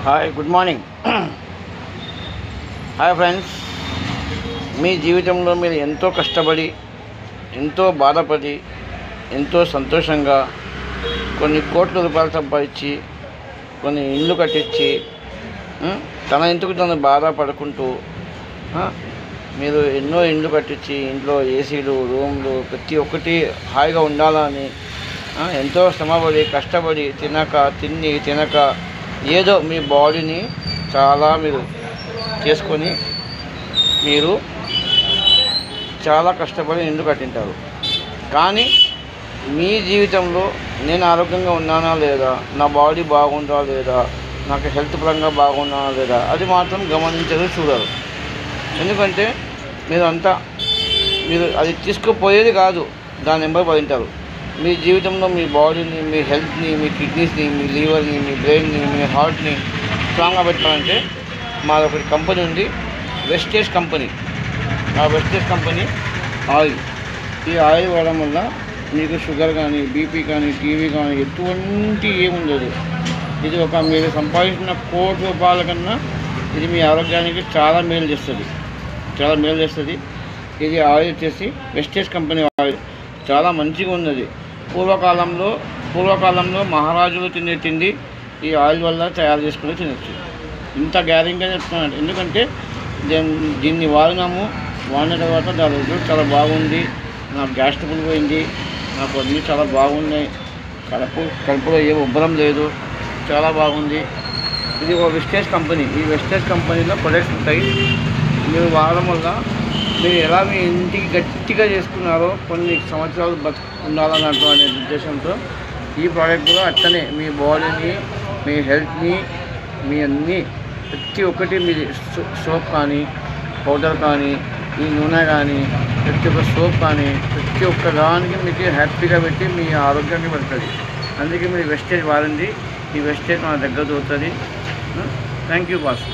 Hi good morning. Hi friends, మీ జీవితంలో మీరు ఎంతో కష్టపడి, ఎంతో బాధపడి, ఎంతో సంతోషంగా కొన్ని కోట్ల రూపాయలు సంపాదించి, కొన్ని ఇల్లు కట్టించి, తన ఎందుకు తను బాధపడుకుంటూ మీరు ఎన్నో ఇండ్లు కట్టించి, ఇంట్లో ఏసీలు, రూమ్లు ప్రతి ఒక్కటి హాయిగా ఉండాలని ఎంతో శ్రమపడి కష్టపడి తినక ఏదో మీ బాడీని చాలా మీరు చేసుకొని మీరు చాలా కష్టపడి ఇల్లు కట్టింటారు. కానీ మీ జీవితంలో నేను ఆరోగ్యంగా ఉన్నానా లేదా, నా బాడీ బాగుందా లేదా, నాకు హెల్త్ పరంగా బాగున్నానా లేదా, అది మాత్రం గమనించరు, చూడరు. ఎందుకంటే మీరు అది తీసుకుపోయేది కాదు, దాని నెంబర్ పడింటారు. మీ జీవితంలో మీ బాడీని, మీ హెల్త్ని, మీ కిడ్నీస్ని, మీ లివర్ని, మీ బ్రెయిన్ని, మీ హార్ట్ని స్ట్రాంగ్గా పెట్టాలంటే మాదొకటి కంపెనీ ఉంది, వెస్టేజ్ కంపెనీ. ఆ వెస్టేజ్ కంపెనీ ఆయిల్. ఈ ఆయిల్ వాడడం వల్ల మీకు షుగర్ కానీ, బీపీ కానీ, టీవీ కానీ ఎటువంటి ఏముండదు. ఇది మీరు సంపాదించిన ₹1,00,00,000 కన్నా ఇది మీ ఆరోగ్యానికి చాలా మేలు చేస్తుంది. ఇది ఆయిల్ వచ్చేసి వెస్టేజ్ కంపెనీ ఆయిల్ చాలా మంచిగా ఉన్నది. పూర్వకాలంలో మహారాజులు తినే తిండి ఈ ఆయిల్ వల్ల తయారు చేసుకుని తినచ్చు. ఇంత గ్యారెంటీగా చెప్తున్నాను. ఎందుకంటే దీన్ని వాడిన తర్వాత దాని రిజల్ట్ చాలా బాగుంది. నాకు గ్యాస్ ట్రబుల్ పోయింది, నాకు అన్నీ చాలా బాగున్నాయి, కడుపులో ఏ ఉబ్బరం లేదు, చాలా బాగుంది. ఇది ఒక వెస్టేజ్ కంపెనీ. ఈ వెస్టేజ్ కంపెనీలో ప్రొడక్ట్స్ ఉంటాయి. మీరు వాడడం వల్ల మీరు ఎలా మీ ఇంటికి గట్టిగా చేసుకున్నారో కొన్ని సంవత్సరాలు ఉండాలన్నట్టు అనే ఉద్దేశంతో ఈ ప్రోడక్ట్ కూడా అట్లనే మీ బాడీని, మీ హెల్త్ని, మీ అన్నీ ప్రతి ఒక్కటి మీ సోప్ కానీ, పౌడర్ కానీ, ఈ నూనె కానీ, ప్రతి ఒక్క సోప్ కానీ ప్రతి ఒక్క దానికి మీకు హ్యాపీగా పెట్టి మీ ఆరోగ్యాన్ని పెడుతుంది. అందుకే మీరు వెస్టేజ్ వాడండి. ఈ వెస్టేజ్ మన దగ్గర దొరుకుతుంది. Thank you boss.